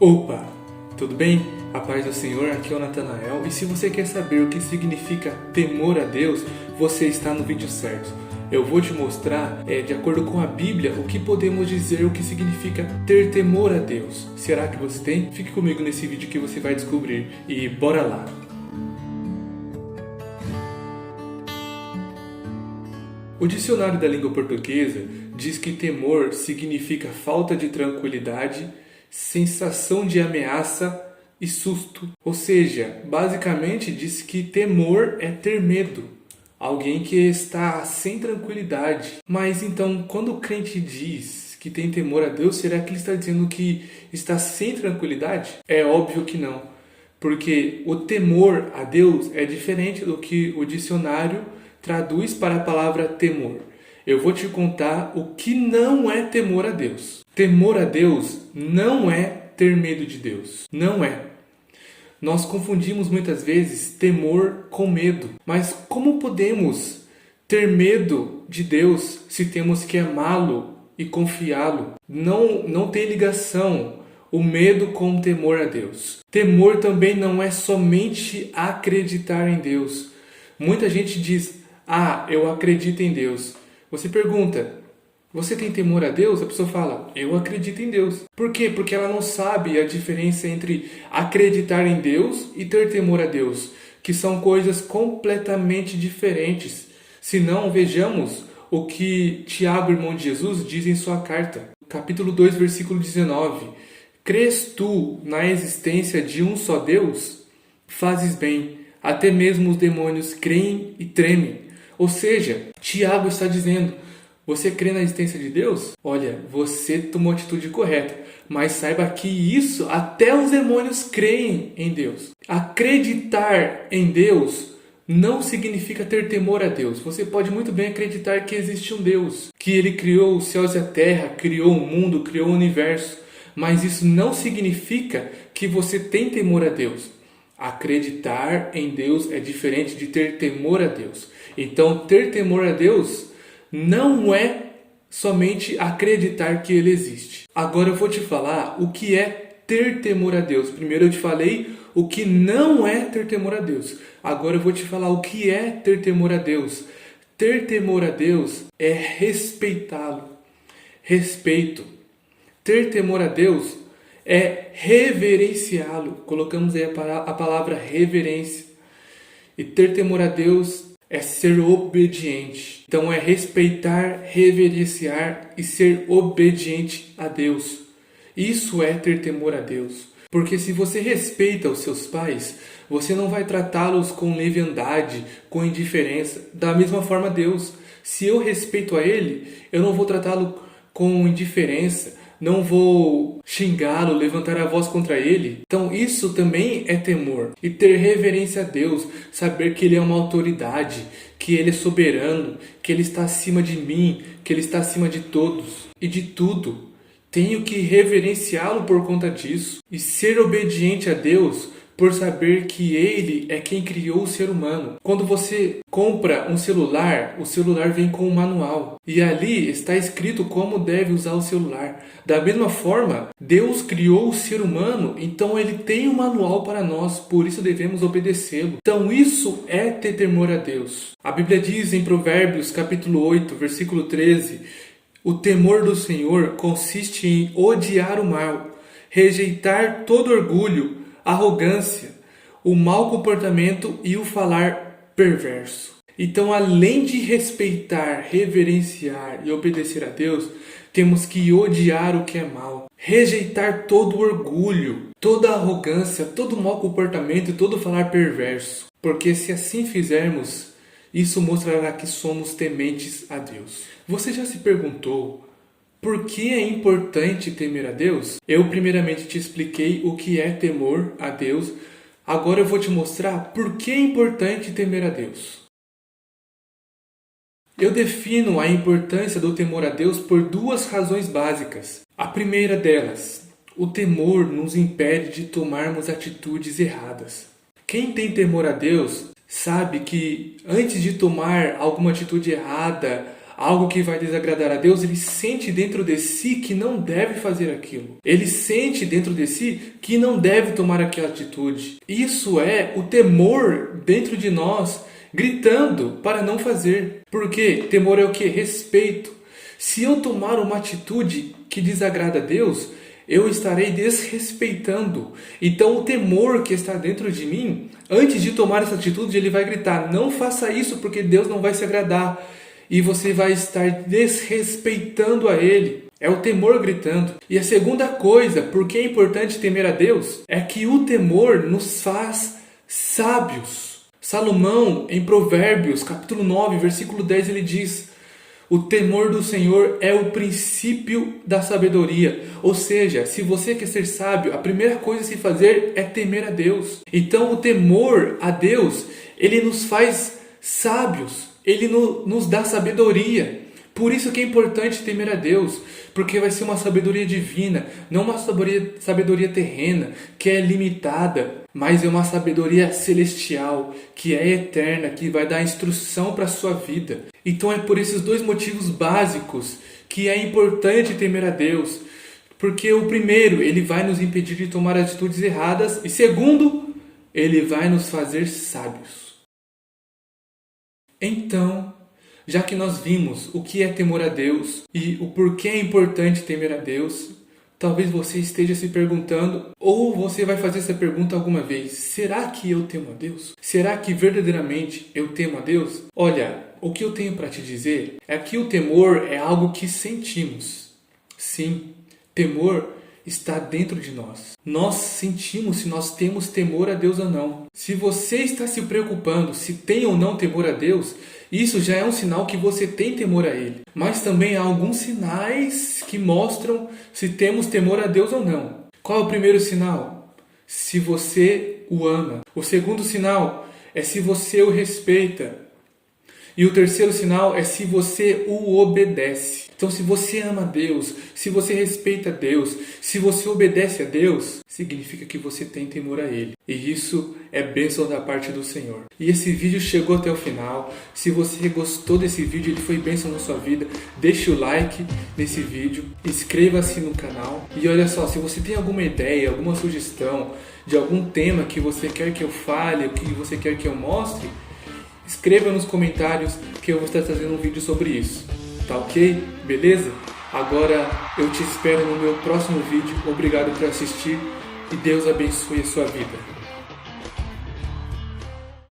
Opa, tudo bem? A paz do Senhor, aqui é o Natanael. E se você quer saber o que significa temor a Deus, você está no vídeo certo. Eu vou te mostrar, de acordo com a Bíblia, o que podemos dizer, o que significa ter temor a Deus. Será que você tem? Fique comigo nesse vídeo que você vai descobrir. E bora lá! O dicionário da língua portuguesa diz que temor significa falta de tranquilidade, sensação de ameaça e susto. Ou seja, basicamente diz que temor é ter medo. Alguém que está sem tranquilidade. Mas então, quando o crente diz que tem temor a Deus, será que ele está dizendo que está sem tranquilidade? É óbvio que não. Porque o temor a Deus é diferente do que o dicionário traduz para a palavra temor. Eu vou te contar o que não é temor a Deus. Temor a Deus não é ter medo de Deus. Não é. Nós confundimos muitas vezes temor com medo. Mas como podemos ter medo de Deus se temos que amá-lo e confiá-lo? Não tem ligação o medo com o temor a Deus. Temor também não é somente acreditar em Deus. Muita gente diz: eu acredito em Deus. Você pergunta: você tem temor a Deus? A pessoa fala: eu acredito em Deus. Por quê? Porque ela não sabe a diferença entre acreditar em Deus e ter temor a Deus, que são coisas completamente diferentes. Se não, vejamos o que Tiago, irmão de Jesus, diz em sua carta. Capítulo 2, versículo 19. Crês tu na existência de um só Deus? Fazes bem. Até mesmo os demônios creem e tremem. Ou seja, Tiago está dizendo: você crê na existência de Deus? Olha, você tomou a atitude correta. Mas saiba que isso, até os demônios creem em Deus. Acreditar em Deus não significa ter temor a Deus. Você pode muito bem acreditar que existe um Deus, que Ele criou os céus e a terra, criou o mundo, criou o universo. Mas isso não significa que você tem temor a Deus. Acreditar em Deus é diferente de ter temor a Deus. Então, ter temor a Deus não é somente acreditar que Ele existe. Agora eu vou te falar o que é ter temor a Deus. Primeiro eu te falei o que não é ter temor a Deus. Agora eu vou te falar o que é ter temor a Deus. Ter temor a Deus é respeitá-lo. Respeito. Ter temor a Deus é reverenciá-lo. Colocamos aí a palavra reverência. E ter temor a Deus é ser obediente. Então é respeitar, reverenciar e ser obediente a Deus. Isso é ter temor a Deus. Porque se você respeita os seus pais, você não vai tratá-los com leviandade, com indiferença. Da mesma forma Deus. Se eu respeito a Ele, eu não vou tratá-lo com indiferença. Não vou xingá-lo, levantar a voz contra ele. Então isso também é temor. E ter reverência a Deus, saber que Ele é uma autoridade, que Ele é soberano, que Ele está acima de mim, que Ele está acima de todos e de tudo. Tenho que reverenciá-lo por conta disso. E ser obediente a Deus por saber que Ele é quem criou o ser humano. Quando você compra um celular, o celular vem com um manual. E ali está escrito como deve usar o celular. Da mesma forma, Deus criou o ser humano, então Ele tem um manual para nós, por isso devemos obedecê-lo. Então isso é ter temor a Deus. A Bíblia diz em Provérbios capítulo 8, versículo 13, o temor do Senhor consiste em odiar o mal, rejeitar todo orgulho, arrogância, o mau comportamento e o falar perverso. Então, além de respeitar, reverenciar e obedecer a Deus, temos que odiar o que é mal, rejeitar todo orgulho, toda arrogância, todo mau comportamento e todo falar perverso. Porque se assim fizermos, isso mostrará que somos tementes a Deus. Você já se perguntou por que é importante temer a Deus? Eu primeiramente te expliquei o que é temor a Deus. Agora eu vou te mostrar por que é importante temer a Deus. Eu defino a importância do temor a Deus por duas razões básicas. A primeira delas, o temor nos impede de tomarmos atitudes erradas. Quem tem temor a Deus sabe que antes de tomar alguma atitude errada, algo que vai desagradar a Deus, ele sente dentro de si que não deve fazer aquilo. Ele sente dentro de si que não deve tomar aquela atitude. Isso é o temor dentro de nós, gritando para não fazer. Porque temor é o que? Respeito. Se eu tomar uma atitude que desagrada a Deus, eu estarei desrespeitando. Então o temor que está dentro de mim, antes de tomar essa atitude, ele vai gritar: não faça isso porque Deus não vai se agradar. E você vai estar desrespeitando a Ele. É o temor gritando. E a segunda coisa, por que é importante temer a Deus, é que o temor nos faz sábios. Salomão, em Provérbios, capítulo 9, versículo 10, ele diz: o temor do Senhor é o princípio da sabedoria. Ou seja, se você quer ser sábio, a primeira coisa a se fazer é temer a Deus. Então o temor a Deus, ele nos faz sábios. Ele nos dá sabedoria. Por isso que é importante temer a Deus, porque vai ser uma sabedoria divina, não uma sabedoria terrena, que é limitada, mas é uma sabedoria celestial, que é eterna, que vai dar instrução para a sua vida. Então é por esses dois motivos básicos que é importante temer a Deus, porque o primeiro, ele vai nos impedir de tomar atitudes erradas, e segundo, ele vai nos fazer sábios. Então, já que nós vimos o que é temor a Deus e o porquê é importante temer a Deus, talvez você esteja se perguntando, ou você vai fazer essa pergunta alguma vez: será que eu temo a Deus? Será que verdadeiramente eu temo a Deus? Olha, o que eu tenho para te dizer é que o temor é algo que sentimos. Sim, temor está dentro de nós. Nós sentimos se nós temos temor a Deus ou não. Se você está se preocupando se tem ou não temor a Deus, isso já é um sinal que você tem temor a Ele. Mas também há alguns sinais que mostram se temos temor a Deus ou não. Qual é o primeiro sinal? Se você o ama. O segundo sinal é se você o respeita. E o terceiro sinal é se você o obedece. Então, se você ama Deus, se você respeita Deus, se você obedece a Deus, significa que você tem temor a Ele. E isso é bênção da parte do Senhor. E esse vídeo chegou até o final. Se você gostou desse vídeo, ele foi bênção na sua vida, deixe o like nesse vídeo, inscreva-se no canal. E olha só, se você tem alguma ideia, alguma sugestão de algum tema que você quer que eu fale, que você quer que eu mostre, escreva nos comentários que eu vou estar trazendo um vídeo sobre isso. Tá ok? Beleza? Agora eu te espero no meu próximo vídeo. Obrigado por assistir e Deus abençoe a sua vida.